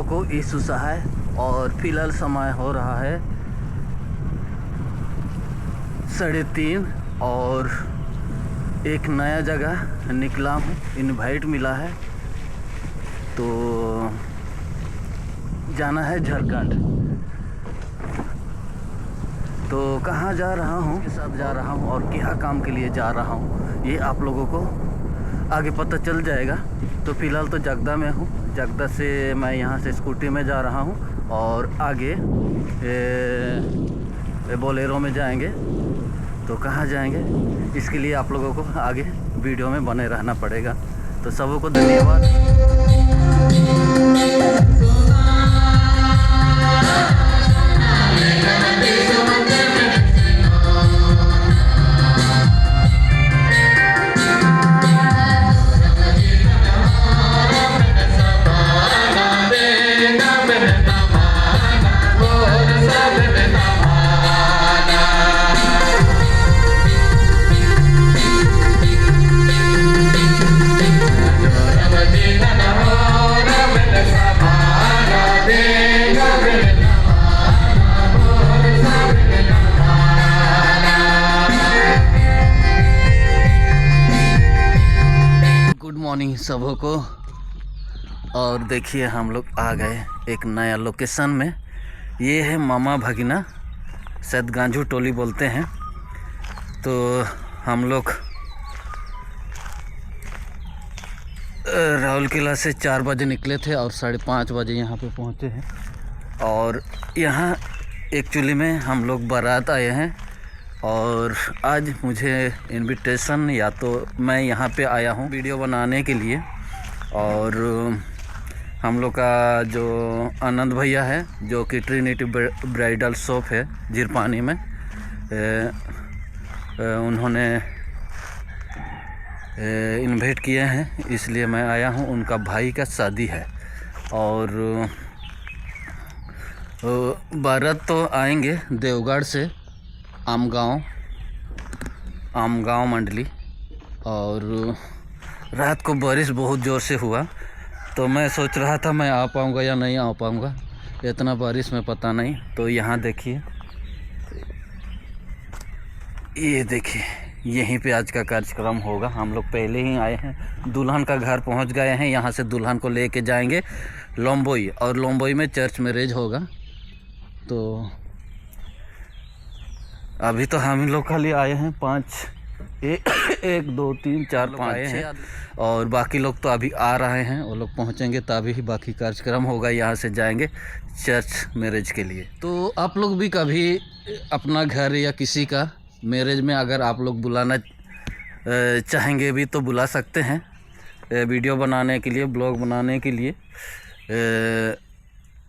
लोगों को यीशु सहाय। और फिलहाल समय हो रहा है 3:30 और एक नया जगह निकला हूँ, इनवाइट मिला है तो जाना है झारखंड। तो कहाँ जा रहा हूँ, के साथ जा रहा हूँ और क्या काम के लिए जा रहा हूँ ये आप लोगों को आगे पता चल जाएगा। तो फिलहाल तो जगदा में हूँ, जगदा से मैं यहाँ से स्कूटी में जा रहा हूँ और आगे बोलेरो में जाएंगे। तो कहाँ जाएंगे इसके लिए आप लोगों को आगे वीडियो में बने रहना पड़ेगा। तो सबको धन्यवाद। मॉर्निंग सबों को। और देखिए हम लोग आ गए एक नया लोकेशन में। ये है मामा भगिना, शायद गांजू टोली बोलते हैं। तो हम लोग राहुल किला से 4 बजे निकले थे और 5:30 बजे यहाँ पे पहुँचे हैं। और यहाँ एक्चुअली में हम लोग बारात आए हैं और आज मुझे इनविटेशन, या तो मैं यहाँ पे आया हूँ वीडियो बनाने के लिए। और हम लोग का जो आनंद भैया है जो कि ट्रिनिटी ब्राइडल शॉप है झीरपानी में, उन्होंने इनवाइट किए हैं, इसलिए मैं आया हूँ। उनका भाई का शादी है और बारात तो आएंगे देवगढ़ से आमगांव मंडली। और रात को बारिश बहुत ज़ोर से हुआ तो मैं सोच रहा था मैं आ पाऊँगा या नहीं आ पाऊँगा, इतना बारिश में पता नहीं। तो यहाँ देखिए, ये देखिए यहीं पे आज का कार्यक्रम होगा। हम लोग पहले ही आए हैं, दुल्हन का घर पहुंच गए हैं। यहाँ से दुल्हन को लेके जाएंगे लोम्बोई, और लोम्बोई में चर्च मैरिज होगा। तो अभी तो हम लोग खाली आए हैं 1 2 3 4 5 हैं और बाकी लोग तो अभी आ रहे हैं। वो लोग पहुंचेंगे तभी बाकी कार्यक्रम होगा। यहाँ से जाएंगे चर्च मैरिज के लिए। तो आप लोग भी कभी अपना घर या किसी का मैरिज में अगर आप लोग बुलाना चाहेंगे भी तो बुला सकते हैं, वीडियो बनाने के लिए, ब्लॉग बनाने के लिए।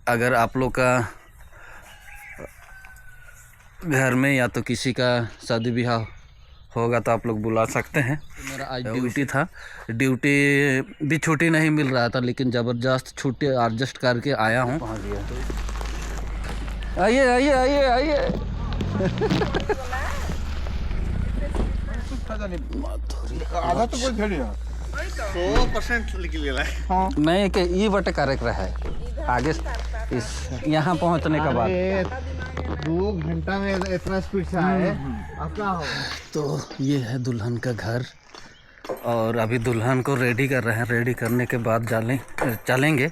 अगर आप लोग का घर में या तो किसी का शादी ब्याह होगा तो आप लोग बुला सकते हैं। मेरा आज ड्यूटी था, ड्यूटी भी छुट्टी नहीं मिल रहा था, लेकिन ज़बरदस्त छुट्टी एडजस्ट करके आया हूँ। आइए आइए आइए आइए। आधा तो कोई खेली 100% निकल हाँ। नहीं कि ये बटे करे है आगे इस यहाँ पहुँचने के बाद 2 घंटा में इतना स्पीड से आए। अब क्या हो? तो ये है दुल्हन का घर और अभी दुल्हन को रेडी कर रहे हैं। रेडी करने के बाद चलेंगे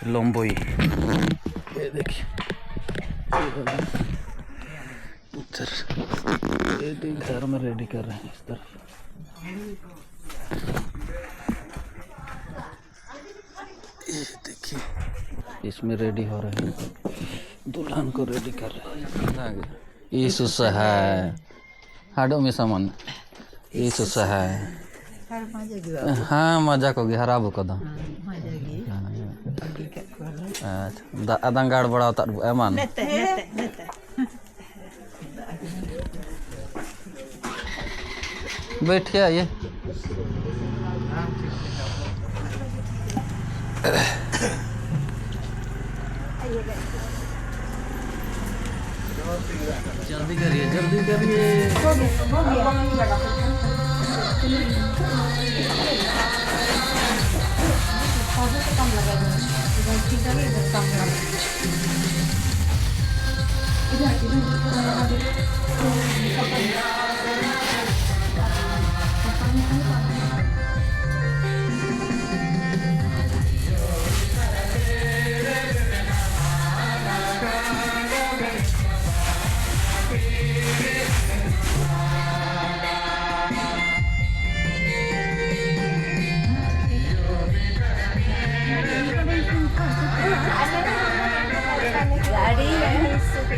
लोम्बोई। ये देखिए इधर घर में रेडी कर रहे हैं इस तरफ। ये देखिए इसमें रेडी हो रहे हैं, दुल्हन को रेडी कर रहे हैं। यीशु सहाय हाडो में सामान यीशु सहाय। हाँ मजा को हरा कदम अदंगाड़ बड़ा एमान बैठ के आइए। जल्दी करिए जल्दी करिए।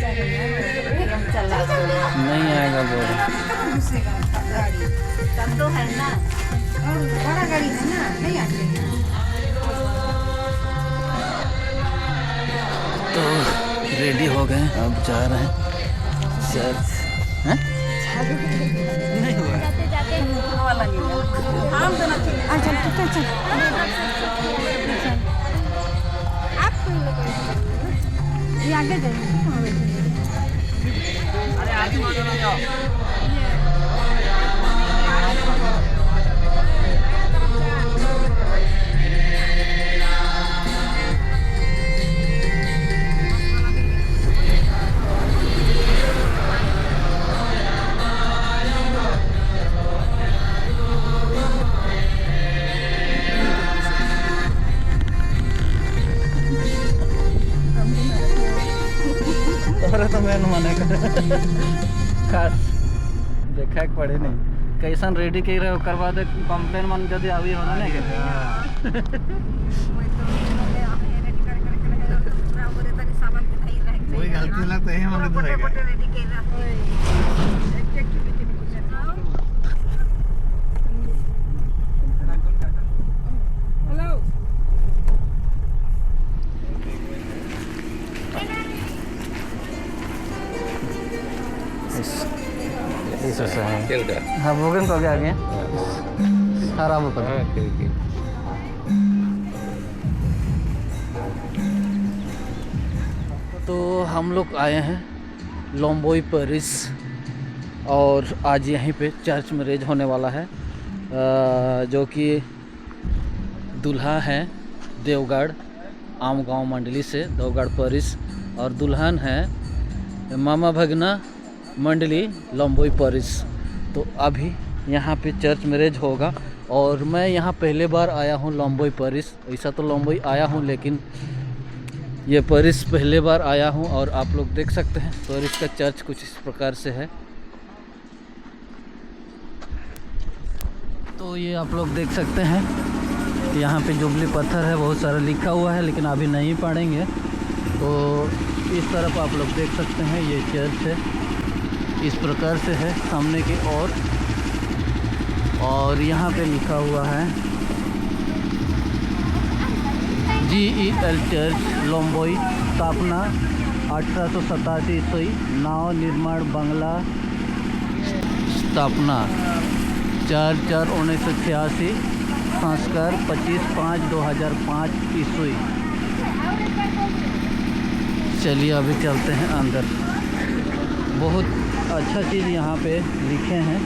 गाड़ी चला नहीं आएगा बोल। घुसेगा गाड़ी तब तो है ना, और बड़ा गाड़ी है ना, नहीं आते हैं। तो रेडी हो गए, अब जा रहे हैं चर्च। हैं? नहीं हुआ। जाते जाते वाला नहीं है। हम तो नहीं। अच्छा चल चल आप ये आगे जाइए। अरे आगे मत जाओ। अरे तो मैं मना कर खास देखा के पड़े नहीं कैसन रेडी कर रहे हो, करवा दे कंप्लेन मन जब अभी होना नहीं कोई गलती लगता है हमारे तो हाँ बोगन को आ गया आराम कर। तो हम लोग आए हैं लोम्बोई पेरिस और आज यहीं पे चर्च मैरिज होने वाला है, जो कि दूल्हा है देवगढ़ आमगांव मंडली से देवगढ़ पेरिस और दुल्हन है मामा भगना मंडली लोम्बोई पेरिस। तो अभी यहाँ पे चर्च मैरिज होगा और मैं यहाँ पहले बार आया हूँ लोम्बोई पेरिस। ऐसा तो लोम्बोई आया हूँ लेकिन ये पेरिस पहले बार आया हूँ और आप लोग देख सकते हैं पेरिस का चर्च कुछ इस प्रकार से है। तो ये आप लोग देख सकते हैं यहाँ पे जुबली पत्थर है, बहुत सारा लिखा हुआ है लेकिन अभी नहीं पढ़ेंगे। तो इस तरफ आप लोग देख सकते हैं ये चर्च है, इस प्रकार से है सामने की ओर। और यहाँ पे लिखा हुआ है GEL चर्च लोम्बोई, स्थापना 1887 ईस्वी, नव निर्माण बंगला, स्थापना 4/4/1986, संस्कार 25/5/2005 ईस्वी। चलिए अभी चलते हैं अंदर। बहुत अच्छा चीज़ यहाँ पे लिखे हैं,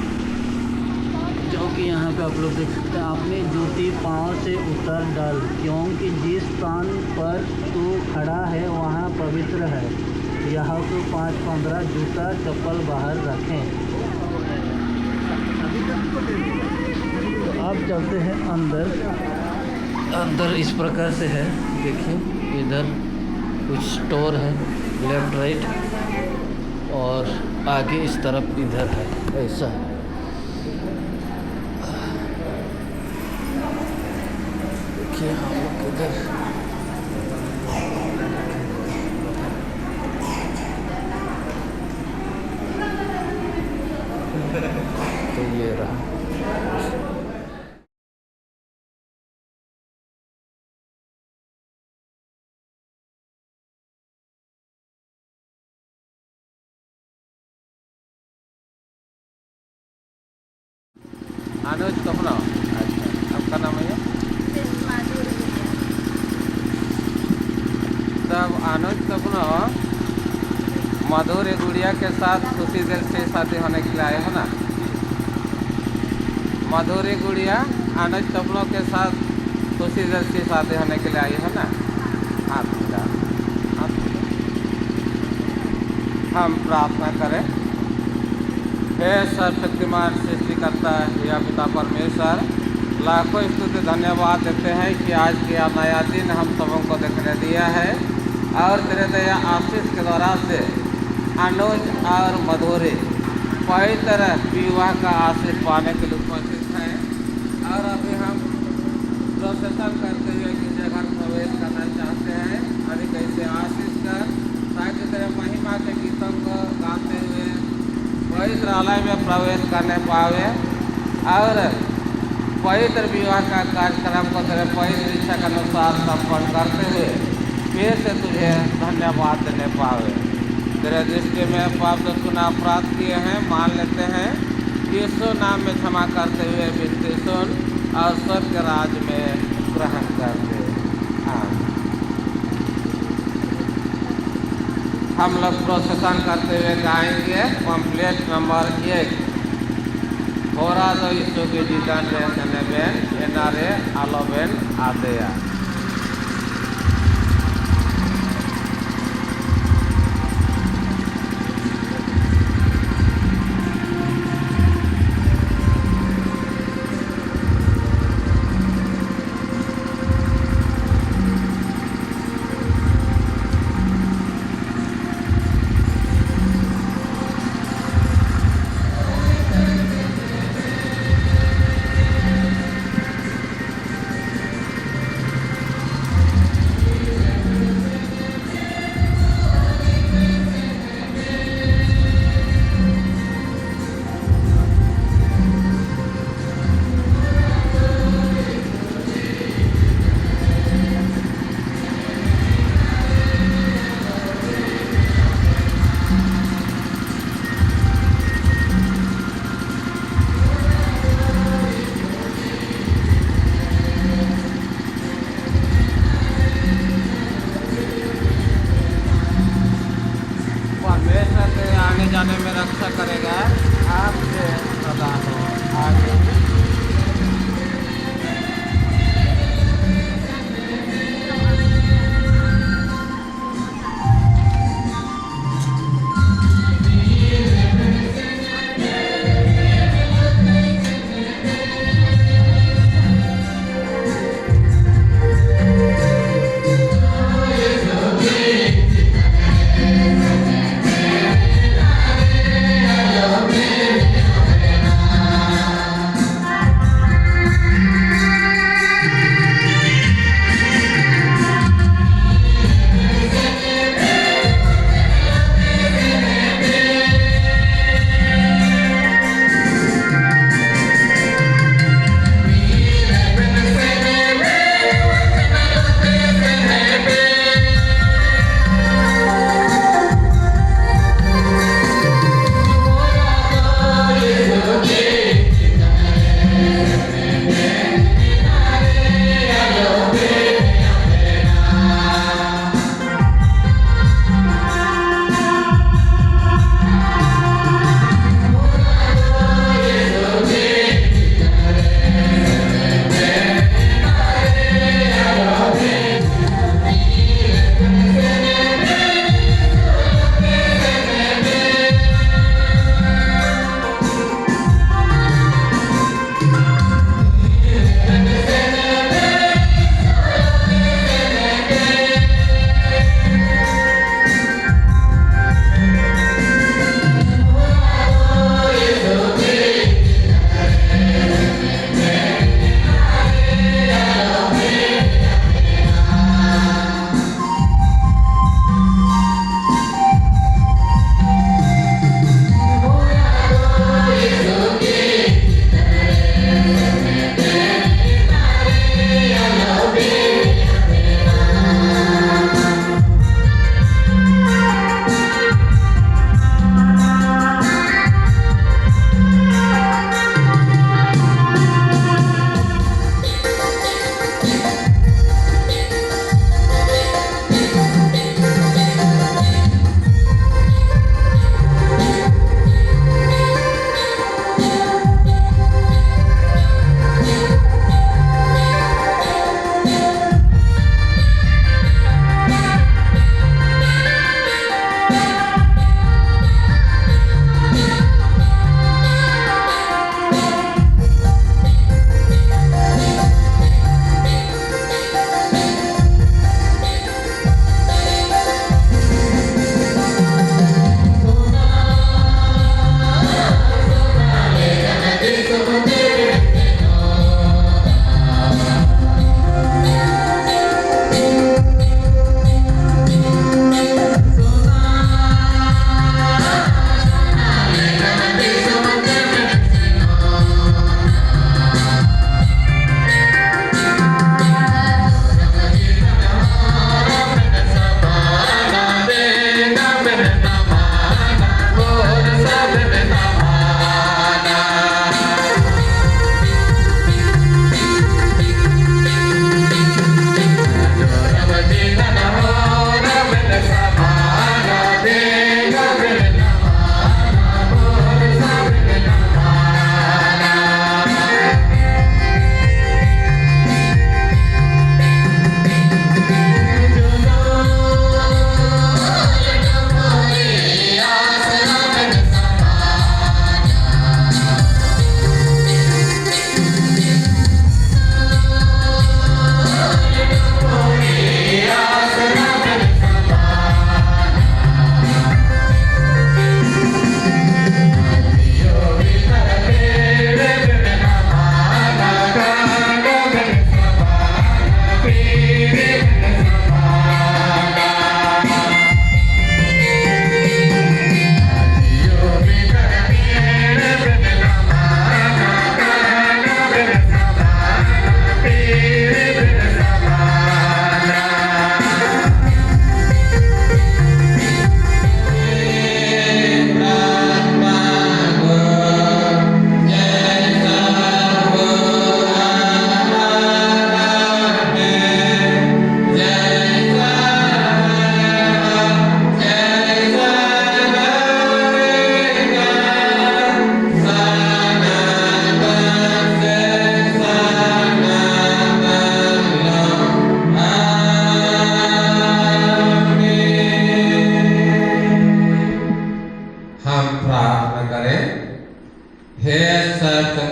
जो कि यहाँ पे आप लोग देख सकते हैं। अपनी जूती पाँव से उतर डाल, क्योंकि जिस स्थान पर तू खड़ा है वहाँ पवित्र है। यहाँ तो 5-15 जूता चप्पल बाहर रखें। तो अब चलते हैं अंदर। अंदर इस प्रकार से है, देखिए इधर कुछ स्टोर है लेफ्ट राइट और आगे इस तरफ इधर है, ऐसा है। देखिए हम लोग इधर तो ये रहा। अनुज कपड़ा, आपका नाम है? तब अनुज कपड़ा मधुर गुड़िया के साथ खुशी दिल से शादी होने के लिए आए हो ना? मधुर गुड़िया अनुज कपड़ों के साथ खुशी दिल से शादी होने के लिए आई है ना? हाथ मिला हम प्रार्थना करें। हे सर्वशक्तिमान सृष्टिकर्ता या पिता परमेश्वर, लाखों स्तुति धन्यवाद देते हैं कि आज का नया दिन हम सबों को देखने दिया है और तेरे दया आशीष के द्वारा से अनुज और मधुरी पवित्र विवाह का आशीष पाने के लिए उपस्थित हैं। और अभी हम प्रोसेसन करते हुए गिरजा घर प्रवेश करना चाहते हैं। अभी कैसे आशीष कर ताकि तेरे महिमा के गीतों को गाते हुए पवित्र आलय में प्रवेश करने पावे और पवित्र विवाह का कार्यक्रम को तेरे पवित्र इच्छा के अनुसार संपन्न करते हुए फिर से तुझे धन्यवाद देने पावे। तेरे दृष्टि में पाप जो सुना अपराध किए हैं मान लेते हैं, यीशु नाम में क्षमा करते हुए विनती सुन और स्वर्ग के राज में ग्रहण करते। हम लोग प्रोसेसन करते हुए गाएंगे पम्पलेट नंबर 1 होरा दो यीशु के जीवन बेन एनारे आलोबेन आदेया। जाने में रक्षा करेगा आपसे सदा हो आगे।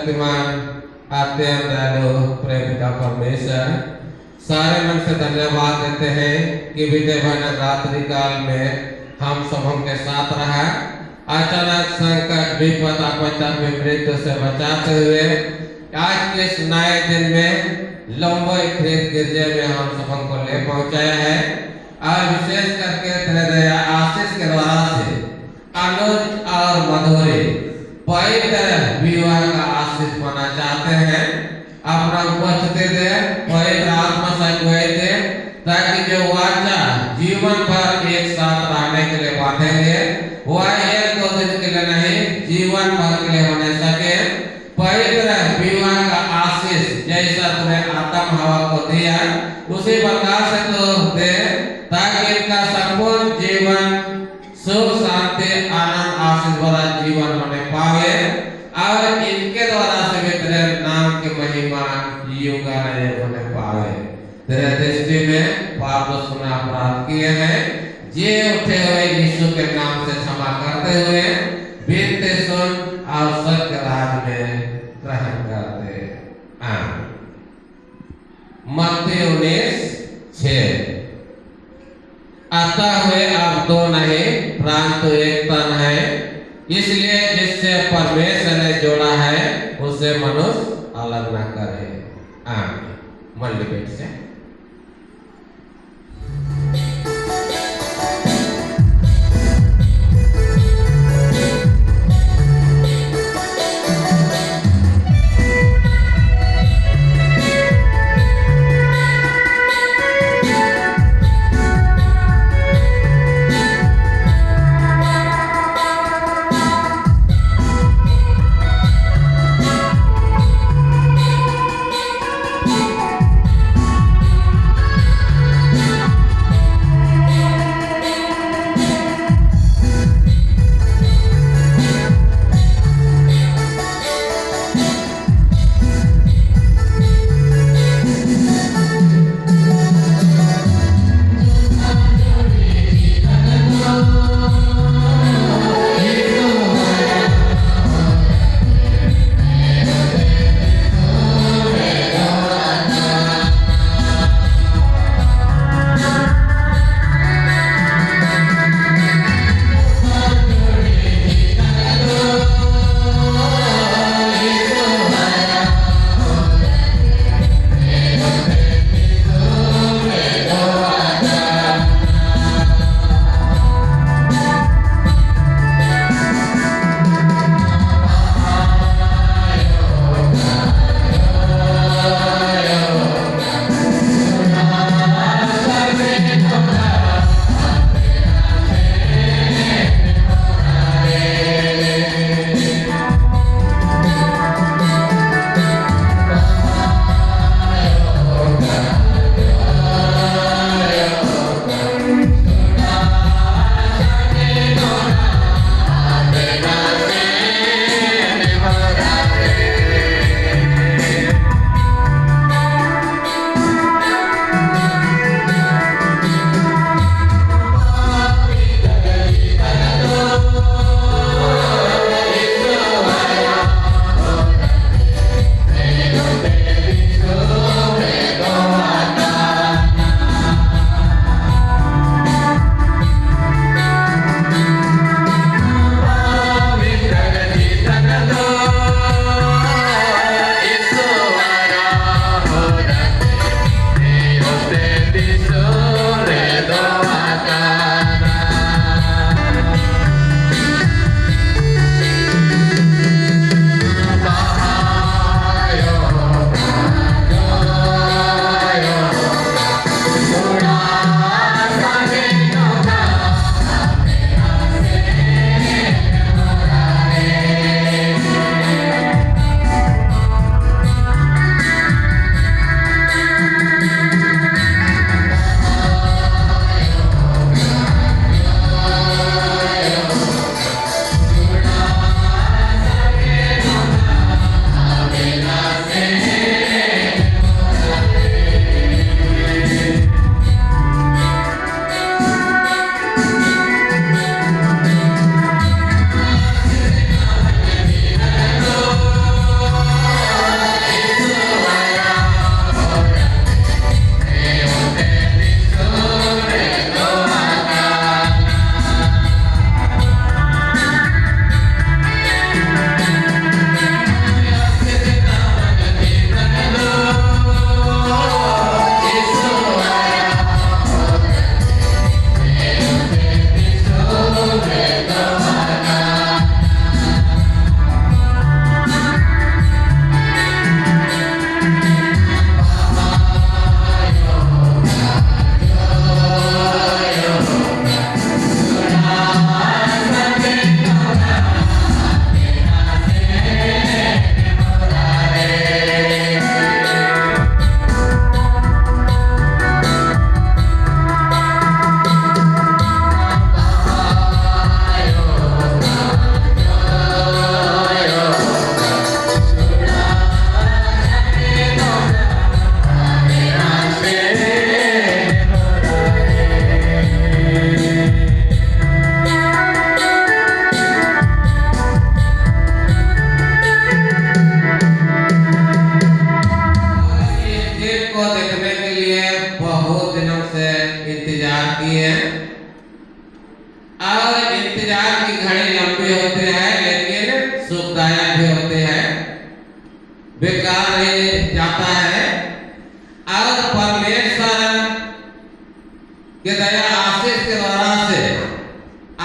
सर्वशक्तिमान अत्यंत दयालु प्रेम पिता परमेश्वर, सारे मन से धन्यवाद देते हैं कि बीते भयानक रात्रि काल में हम सबों के साथ रहा, अचानक संकट विपद आपदा मृत्यु से बचाते हुए आज के इस नए दिन में लंबे खेत गिरजे में हम सबों को ले पहुंचाया है। और विशेष करके तेरे दया आशीष के द्वारा से अनुज और मधुरी पवित्र विवाह का आशीष पाना चाहते हैं। अपना उपस्थिति दे, पवित्र आत्मा से अगुवाई दे, ताकि जो वाचा जीवन भर एक साथ रहने के लिए बांधेंगे वह एक दो दिन के लिए नहीं, जीवन भर के लिए होने सके। पवित्र विवाह का आशीष जैसा तूने आदम हवा को दिया उसी प्रकार से तो दे, ताकि इनका संपूर्ण जीवन सुख शांति आनंद आशीष वाला जीवन होने पावे और इनके द्वारा से भी तेरे नाम की महिमा युगान होने पावे। तेरे दृष्टि में पाप सुना अपराध किए हैं, जे उठे हुए यीशु के नाम से क्षमा करते हुए बिनते सुन और सत्य राज में ग्रहण करते। आमीन। मत्ती 19:6 अतः हुए अब दो नहीं परंतु एक तन है, इसलिए जिससे परमेश्वर ने जोड़ा है उसे मनुष्य अलग न करे। आमीन। मन लिपेट से होते हैं लेकिन सुखदायक भी होते हैं, बेकार नहीं जाता है। और परमेश्वर के दया आशीष के द्वारा से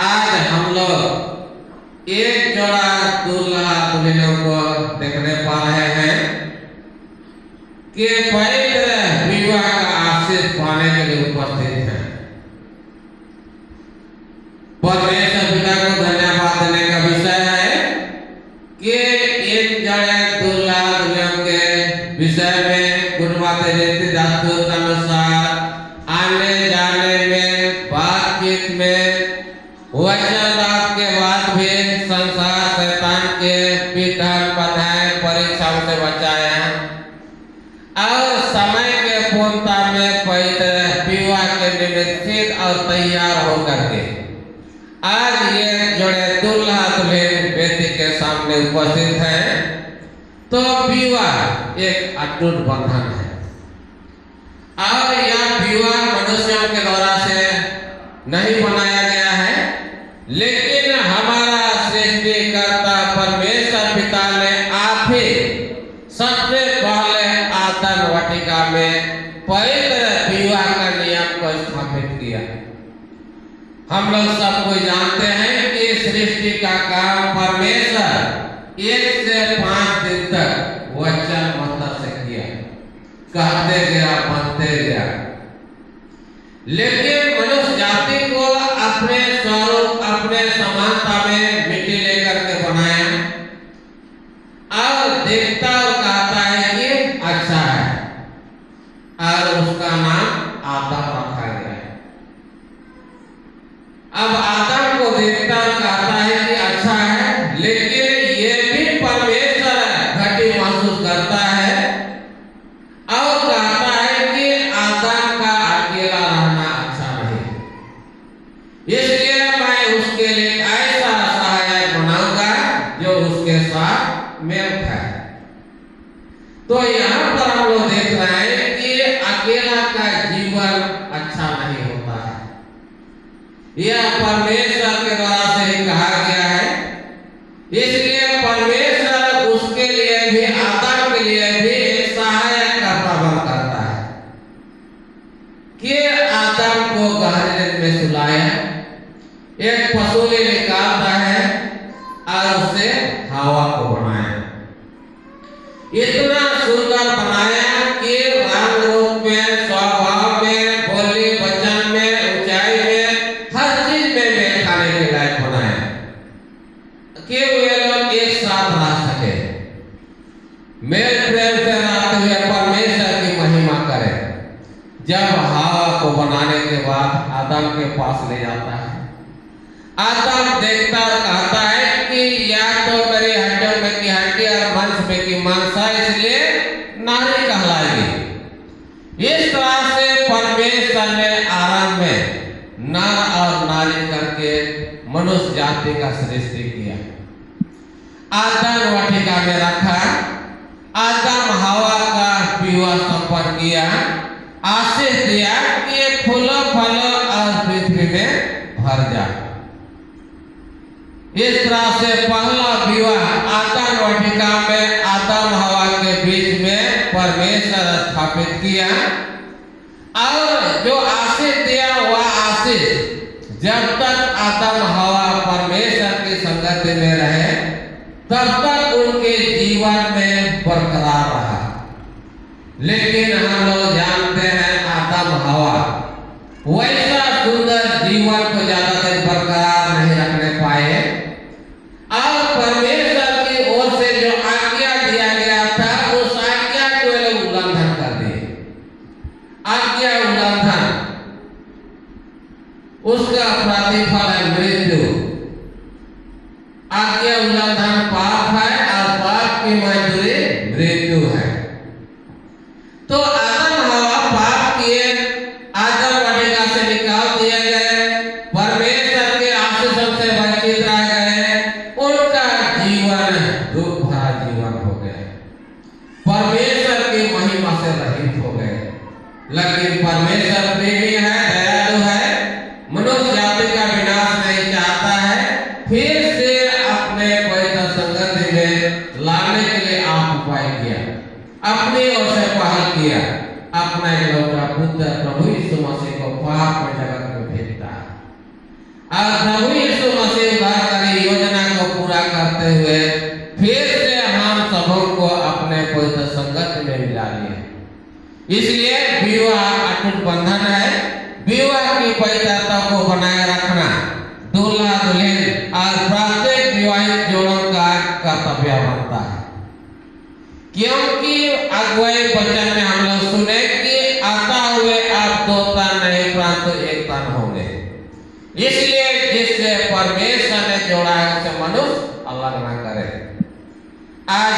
आज हम लोग एक जोड़ा दूल्हा दुल्हनों को देखने पा रहे हैं कि पवित्र विवाह का आशीष पाने के लिए उपस्थित है। परमेश्वर पिता को धन्यवाद देने का विषय है कि एक जोड़े दूल्हा दुल्हन के विषय में गुरुमाते रीति दास्तूर के अनुसार आने जाने में, बातचीत में, वचनदात के बाद भी संसार शैतान के पीठन बधाए परीक्षाओं से बचाया और समय के पूर्णता में पवित्र विवाह के निमित्त और तैयार होकर के आज ये जोड़े दूल्हा दुल्हन बेटी के सामने उपस्थित हैं। तो विवाह एक अटूट बंधन है और यह विवाह मनुष्यों के द्वारा से नहीं बनाया गया है, लेकिन हमारा सृष्टिकर्ता परमेश्वर पिता ने आप ही सबसे पहले आदम वाटिका में पवित्र विवाह का नियम को स्थापित किया। हम लोग सब कोई जानते हैं कि सृष्टि का काम परमेश्वर 1 से 5 दिन तक वचन मंत्र से किया, कहते गया, बनते गया। लेकिन मनुष्य जाति को अपने स्वरूप, अपने समानता में मिट्टी लेकर के बनाया और देखता और कहता है कि अच्छा है और उसका नाम आदम रखा गया है। अब आदम को देखता और कहता है कि अच्छा है, लेकिन ये भी परमेश्वर घटी महसूस करता है और कहता है कि आदम का अकेला रहना अच्छा नहीं, इसलिए मैं उसके लिए ऐसा सहायक बनाऊंगा जो उसके साथ मेल खाए। तो यहाँ पर हम लोग देख रहे हैं कि अकेला का जीवन अच्छा नहीं होता है। यह परमेश्वर के द्वारा से ही कहा गया है, इसलिए परमेश्वर उसके लिए भी, आदम के लिए भी एक सहायक का प्रबंध करता है कि आदम को गहरे नींद में सुलाया, एक पसूली निकालता है और उसे हवा को बनाया। इतना सुंदर बनाया कि रंग रूप में, स्वभाव में, बोली वचन में, ऊंचाई में, हर चीज में मेल खाने के लायक बनाया कि वे लोग एक साथ रह सके, मेल प्रेम से रहते हुए परमेश्वर की महिमा करें। जब हवा को बनाने के बाद आदम के पास ले जाता है, आदम देखता और कहता है कि या तो मेरी हड्डियों में की हड्डी और मांस में की मांस है, इसलिए नारी कहलाएगी। इस तरह से परमेश्वर ने आरंभ में नर और नारी करके मनुष्य जाति का सृष्टि किया, आदम वाटिका में रखा, आदम हवा का विवाह संपन्न किया, आशीष दिया कि फूलों फलों और पृथ्वी में भर जाए। इस तरह से पहला विवाह आदम वाटिका में आदम हवा के बीच में परमेश्वर स्थापित किया और जो आशीष दिया वह आशीष जब तक आदम हवा परमेश्वर की संगति में रहे तब तक उनके जीवन में बरकरार रहा। लेकिन हम लोग जानते हैं आदम हवा वैसा सुंदर जीवन को ज्यादा देर बरकरार नहीं रखने पाए और परमेश्वर की ओर से जो आज्ञा दिया गया था उस आज्ञा को लोग उल्लंघन कर दिए। आज्ञा उल्लंघन, उसका प्रतिफल है मृत्यु। आज्ञा उल्लंघन पाप है और पाप की मजदूरी मृत्यु है। तो आदम हवा पाप किए, आदम वाटिका से निकाल दिए गए, परमेश्वर के आशीषों से वंचित रह गए, उनका जीवन दुख भरा जीवन हो गया, परमेश्वर की महिमा से रहित हो गए। लेकिन परमेश्वर प्रेमी है, दयालु है, मनुष्य जाति का विनाश नहीं चाहता है, फिर से प्रभु यीशु मसीह उद्धारकारी योजना को पूरा करते हुए फिर से हम सबों को अपने पवित्र संगत में मिला लिए। इसलिए विवाह अटूट बंधन है। विवाह की पवित्रता को बनाए रखना दूल्हा दुल्हन और प्रत्येक विवाहित जोड़ों का कर्तव्य बनता है, क्योंकि अगुवाई वचन में हम लोग सुने कि आता हुए आप दो तन नहीं परंतु एक तन होंगे। इसलिए जिससे परमेश्वर ने जोड़ा है उसे मनुष्य अलग न करे। आज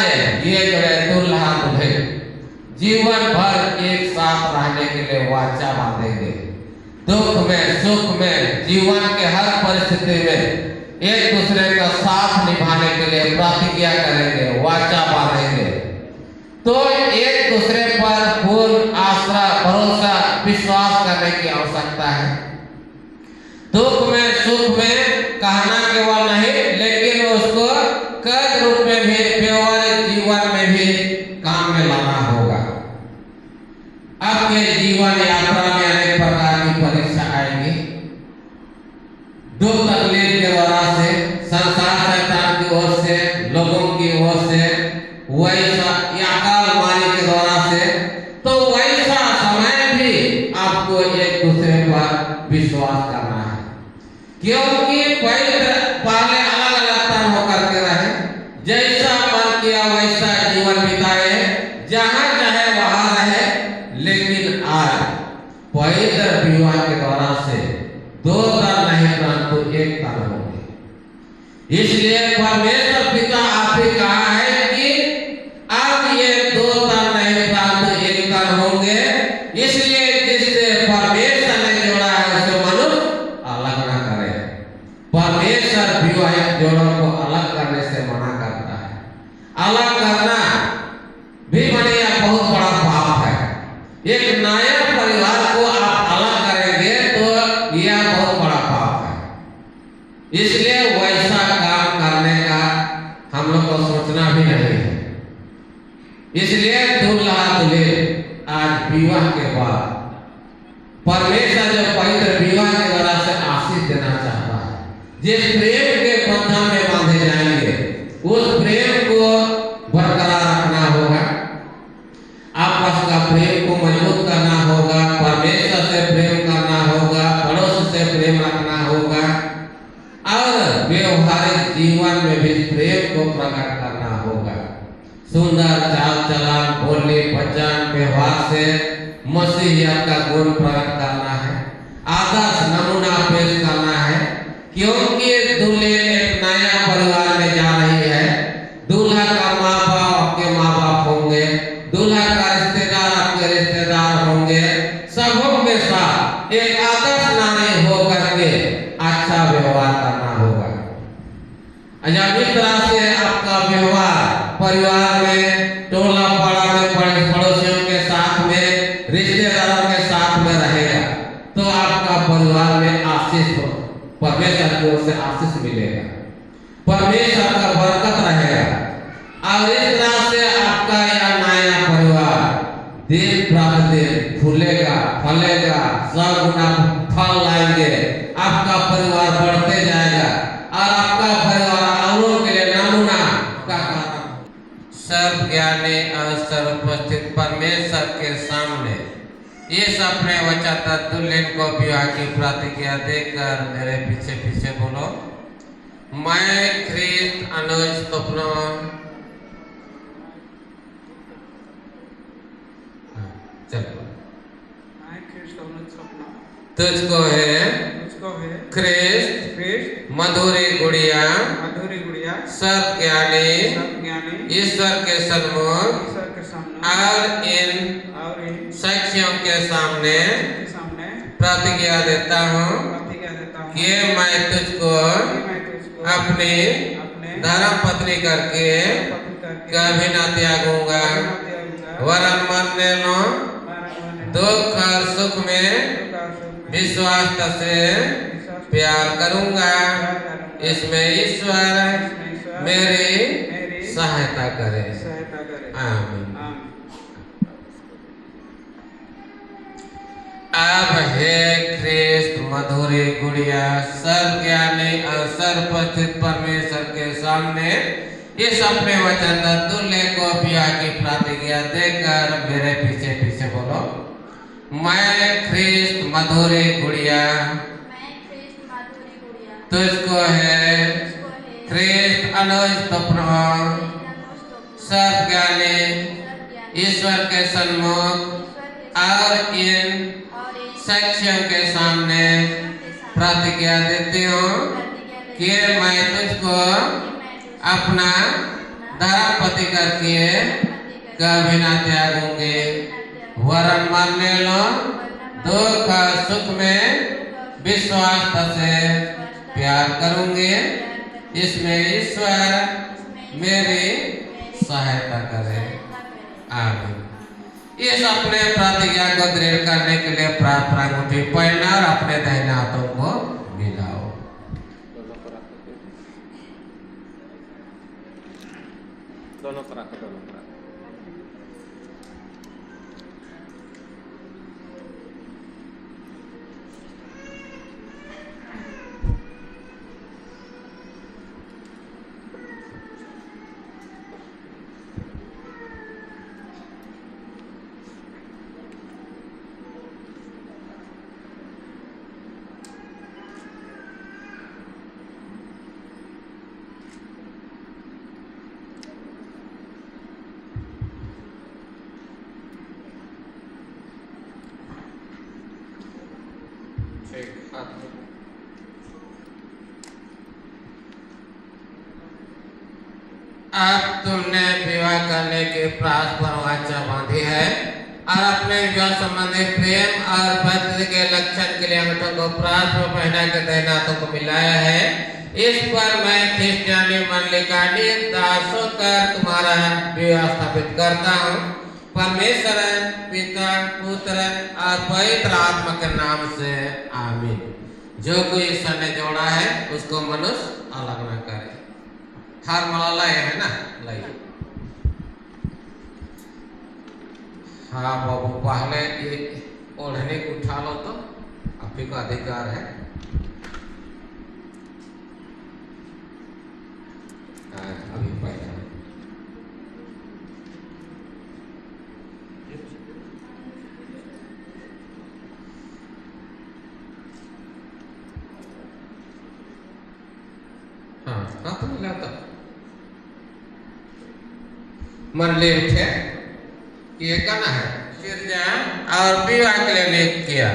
ये जो है दूल्हा दुल्हन जीवन भर एक साथ रहने के लिए वाचा बांधेंगे। दुख में सुख में जीवन के हर परिस्थिति में एक दूसरे का साथ निभाने के लिए प्रतिज्ञा करेंगे, वाचा बांधेंगे। तो एक दूसरे पर पूर्ण आश्रा भरोसा विश्वास करने की आवश्यकता है। दुख में सुख में कहना केवल नहीं, लेकिन उसको कर्ज रूप में भी व्यवहारिक जीवन में भी काम में लाना होगा। आपके जीवन यात्रा में अनेक प्रकार की परीक्षा आएंगी। दुख तकलीफ के वजह से, संसार शैतान की ओर से, लोगों की ओर से, वैसा अकाल मारी के द्वारा से, तो वैसा समय भी आपको एक दूसरे पर विश्वास करना है, क्योंकि पहले अलग अलग तन होकर के रहे, जैसा मन किया वैसा जीवन बिताए, जहां चाहे वहां रहे। लेकिन आज पवित्र विवाह के द्वारा से दो तन नहीं परंतु एक तन होंगे। इसलिए परमेश्वर पिता आपसे कहा है कि अब ये दो तन नहीं परंतु एक तन होंगे। इसलिए जिससे परमेश्वर ने जोड़ा है उसे मनुष्य अलग न करे। परमेश्वर विवाहित जोड़ों को अलग करने से मना करता है। अलग करना भी माने बहुत बड़ा पाप है। एक नया परिवार को आप अलग करेंगे तो यह बहुत बड़ा पाप है। इसलिए वैसा काम करने का हम लोग को सोचना भी नहीं है। इसलिए दूल्हा दुल्हन आज विवाह के बाद परमेश्वर जो पवित्र विवाह के द्वारा से आशीष देना चाहता है, जिस प्रेम के बंधन में बांधे जाएंगे उस प्रेम को बरकरार रखना होगा। आपस का प्रेम को मजबूत करना होगा, परमेश्वर से प्रेम करना होगा, पड़ोस से प्रेम रखना होगा और व्यवहारिक जीवन में भी प्रेम को प्रकट करना होगा। सुंदर चाल चलन, बोली वचन, व्यवहार से मसीहियत का गुण प्रकट करना है, आदर्श नमूना पेश करना है, क्योंकि दुल्हन एक नया परिवार में जा रही है। दूल्हा का माँ बाप आपके माँ बाप होंगे, दूल्हा का रिश्तेदार आपके रिश्तेदार होंगे। सबों के साथ एक आदर्श नारी होकर के अच्छा व्यवहार करना होगा। जब इस तरह से आपका व्यवहार परिवार में, टोला पाड़ा में, पड़ोसियों के साथ में, रिश्तेदारों के साथ में रहेगा तो आपका परिवार में आशीष हो, परमेश्वर की ओर से आशीष मिलेगा, परमेश्वर का बरकत रहेगा। और इस तरह से आपका यह नया परिवार दिन प्रतिदिन फूलेगा, फलेगा, सगुना फल लाएंगे। आपका परिवार बढ़ते जाएगा और आपका परिवार औरों के लिए नमूना का कारण। सर्व ज्ञानी और सर्वोपस्थित परमेश्वर के सामने इस अपने वचन दुल्हन को विवाह की प्रतिज्ञा देकर मेरे पीछे पीछे बोलो। मैं ख्रीस्त अनुज स्वप्न तुझको है ख्रीस्त मधुरी गुड़िया सर्व ज्ञानी ईश्वर के सन्मुख और इन साक्षियों के सामने प्रतिज्ञा देता हूँ कि मैं तुझको अपनी धर्म पत्नी करके कभी न त्यागूंगा, वरन मरने लो दुख और सुख में विश्वास से प्यार करूंगा। इसमें ईश्वर मेरी सहायता करे। आमीन। अब हे ख्रीस्त मधुरी गुड़िया सर्वज्ञानी और सर्वोपस्थित परमेश्वर के सामने इस अपने वचन दूल्हे को ब्याह की प्रतिज्ञा देकर मेरे पीछे पीछे बोलो। मैं ख्रिस्त मधुरी गुड़िया तुझको है ख्रिस्त अनुज प्रमाण सर्वज्ञानी ईश्वर के सन्मुख और इन साक्षियों के सामने प्रतिज्ञा देती हूँ कि मैं तुझको अपना धर्मपति करके कभी ना त्यागूंगी, वरन मरने लो दुख और सुख में विश्वास से प्यार करूंगी। इसमें ईश्वर मेरी सहायता करे। आमीन। इस अपने प्रतिज्ञा को दृढ़ करने के लिए प्रार्थना अंगूठी पहना और अपने दाहिने हाथों को मिलाओ। दोनों पर रखो, दोनों पर रखो। अब तुमने विवाह करने की परस्पर वाचा बांधी है और अपने विवाह संबंधी प्रेम और पवित्रता के लक्षण के लिए अंगूठों को परस्पर पहना के दाहिने हाथों को मिलाया है। इस पर मैं क्रिश्चियनी मंडली का दास होकर तुम्हारा विवाह स्थापित करता हूँ, परमेश्वर पिता पुत्र और पवित्र आत्मा के नाम से। आमीन। जो कोई ईश्वर ने जोड़ा है उसको मनुष्य अलग न करे। हार मला है ना, लाइए। हाँ बाबू, पहले ये ओढ़ने को उठा लो तो आप ही का अधिकार है। अभी पहले हाँ तो मिला तो मन ले उठे ये करना है फिर जाए और विवाह के लिए नियुक्त किया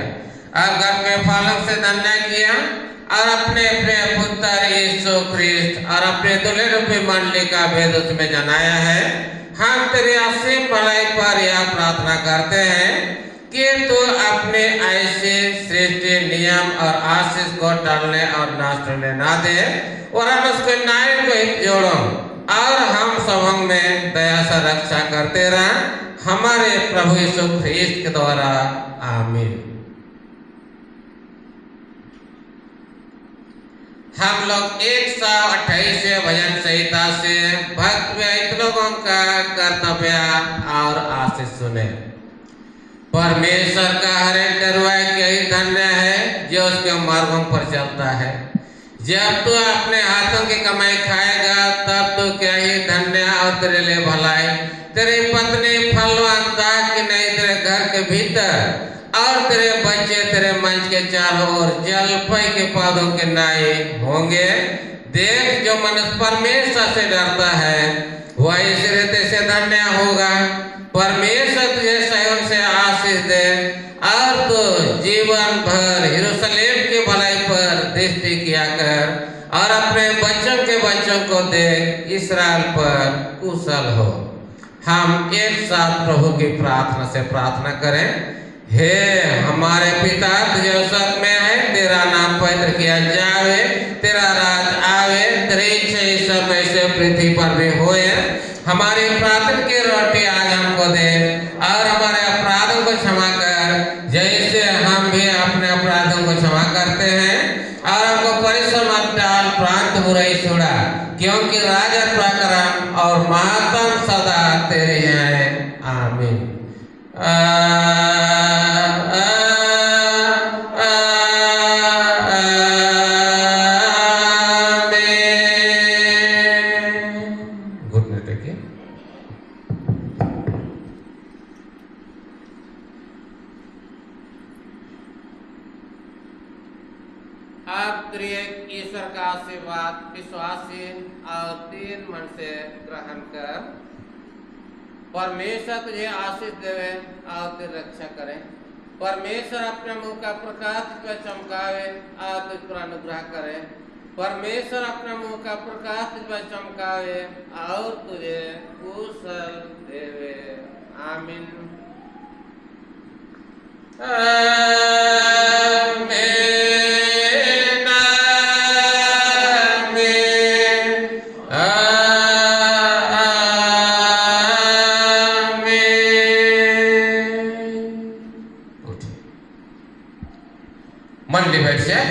और घर के पालक से धन्य किया और अपने प्रिय पुत्र यीशु ख्रिस्त और अपने दुल्हे रूपी मंडली का भेद उसमें जनाया है। हम तेरी असीम भलाई पर यह प्रार्थना करते हैं कि तू अपने ऐसे सृष्टि नियम और आशीष को टालने और नाश होने ना दे और हम उसके न्याय को जोड़ो और हम सबों में दया से रक्षा करते रह हमारे प्रभु यीशु ख्रिस्त के द्वारा। आमीन। हम लोग 128 भजन संहिता से भक्त विहित लोगों का कर्तव्य और आशीष सुने। परमेश्वर का हर एक दरवाजा यही धन्य है जो उसके मार्गों पर चलता है। जब तू अपने हाथों की कमाई खाएगा तब तो क्या ही धन्य और तेरे लिए भलाई। तेरी पत्नी फलवान दाग की नहीं तेरे घर के भीतर और तेरे बच्चे तेरे मंच के चारों ओर जलपई के पौधों के नाई होंगे। देख, जो मनुष्य परमेश्वर से डरता है वह इस रीति से धन्य होगा। परमेश्वर तुझे सहयोग से आशीष दे और तो जीवन भर यरूशलेम की भलाई पर दृष्टि किया कर और अपने बच्चों के बच्चों को देख इस्राएल पर कुशल हो। हम एक साथ प्रभु की प्रार्थना से प्रार्थना करें। हे हमारे पिता तुझे स्वर्ग में है, तेरा नाम पवित्र किया जावे, तेरा राज आवे, तेरी इच्छा ईश्वर में से पृथ्वी पर भी होए। हमारी प्रार्थना की रोटी आज हमको दे और हमारे अपराधों को क्षमा कर जैसे हम भी अपने अपराधों को क्षमा करते हैं और हमको परिश्रम मत डाल प्रांत बुराई छोड़ा, क्योंकि राजा पराक्रम और महात्म सदा तेरे हैं। आमीन। आशीर्वाद विश्वासी और तीन मन से ग्रहण कर। परमेश्वर तुझे आशीष देवे और तेरी रक्षा करे। परमेश्वर अपने मुंह का प्रकाश तुझ पर चमकावे और तुझ पर अनुग्रह करे। परमेश्वर अपने मुंह का प्रकाश तुझ पर चमकावे और तुझे कुशल देवे। आमीन। मंडली बैठ जाए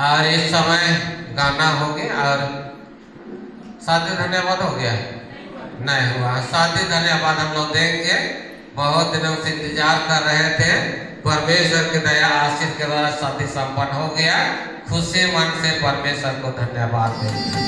और इस समय गाना हो गया और शादी धन्यवाद हो गया नहीं हुआ। शादी धन्यवाद हम लोग देंगे। बहुत दिनों से इंतजार कर रहे थे। परमेश्वर की दया आशीष के द्वारा शादी संपन्न हो गया। खुशी मन से परमेश्वर को धन्यवाद देंगे।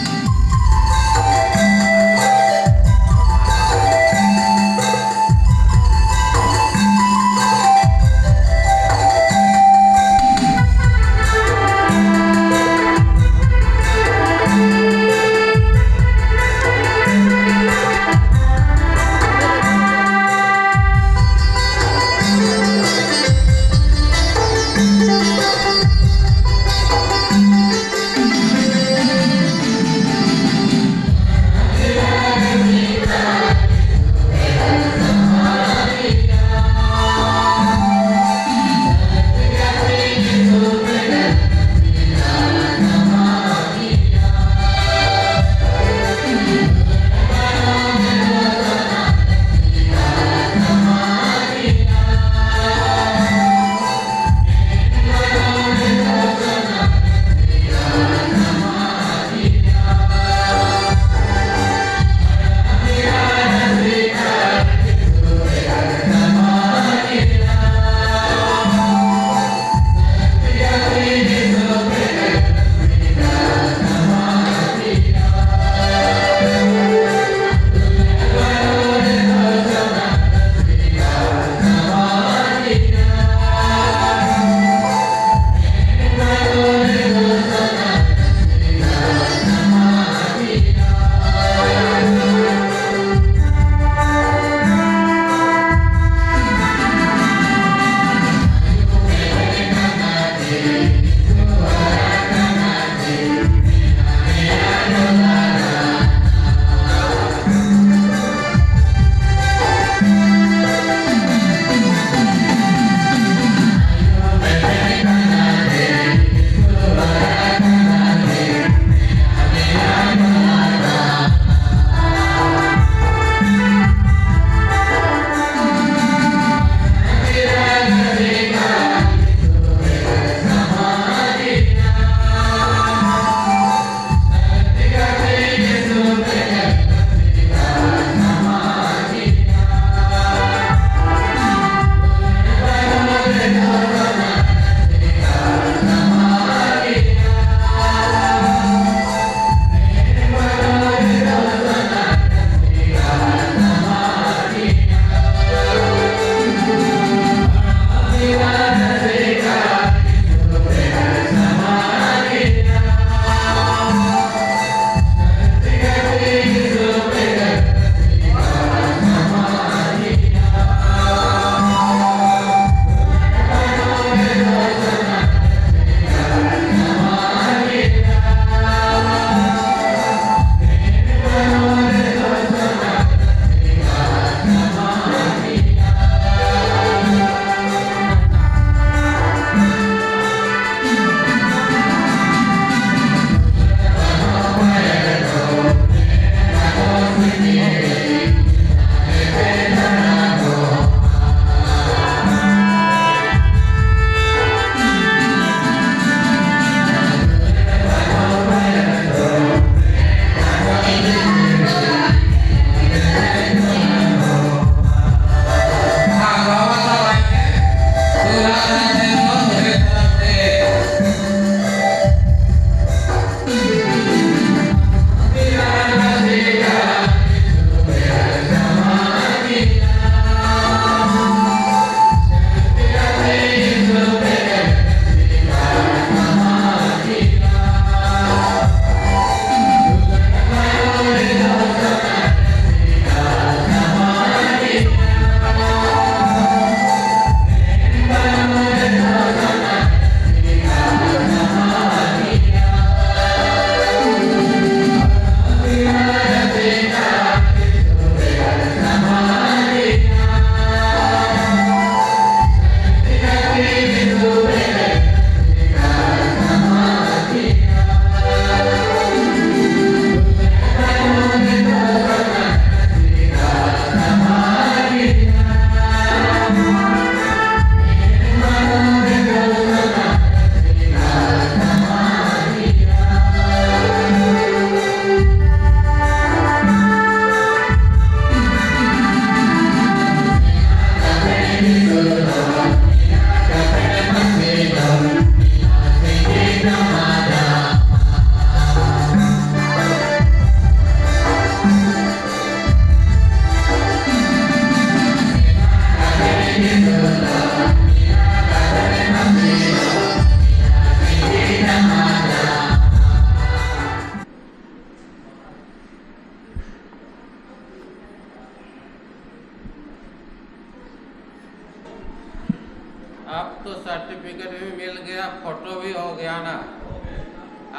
गया ना।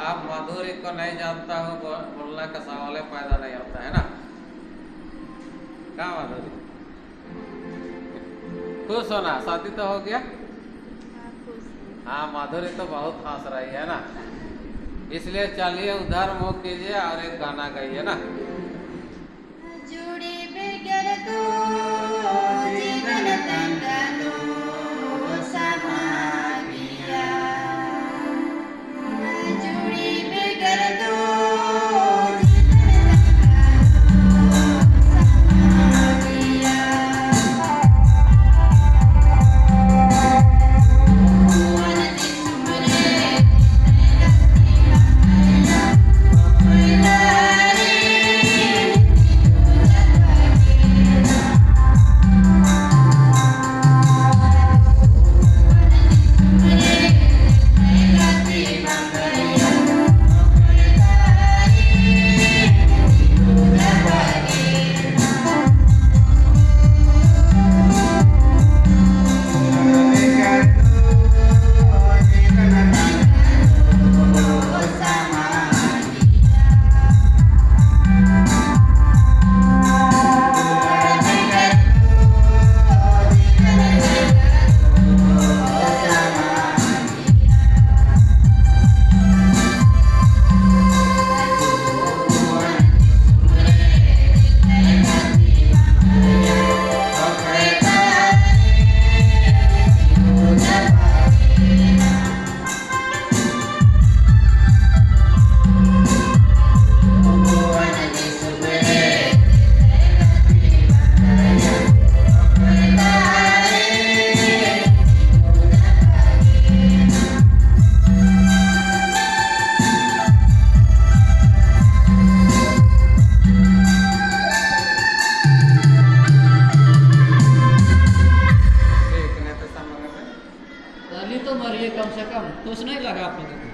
आप माधुरी को नहीं जानता हो, बोलने का सवाल पैदा नहीं होता है ना। क्या माधुरी, खुश होना, शादी तो हो गया। हाँ, माधुरी तो बहुत हंस रही है ना, इसलिए चलिए उधर मुँह कीजिए और एक गाना गाइए ना। जुड़ी बिगर तू जीवन तंगनो समागिया, जुड़ी बिगर तू तो मरिए कम से कम, कुछ नहीं लगा आप लोगों को।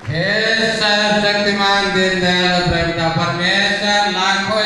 हे सर्वशक्तिमान दीनदयाल परमेश्वर, लाखों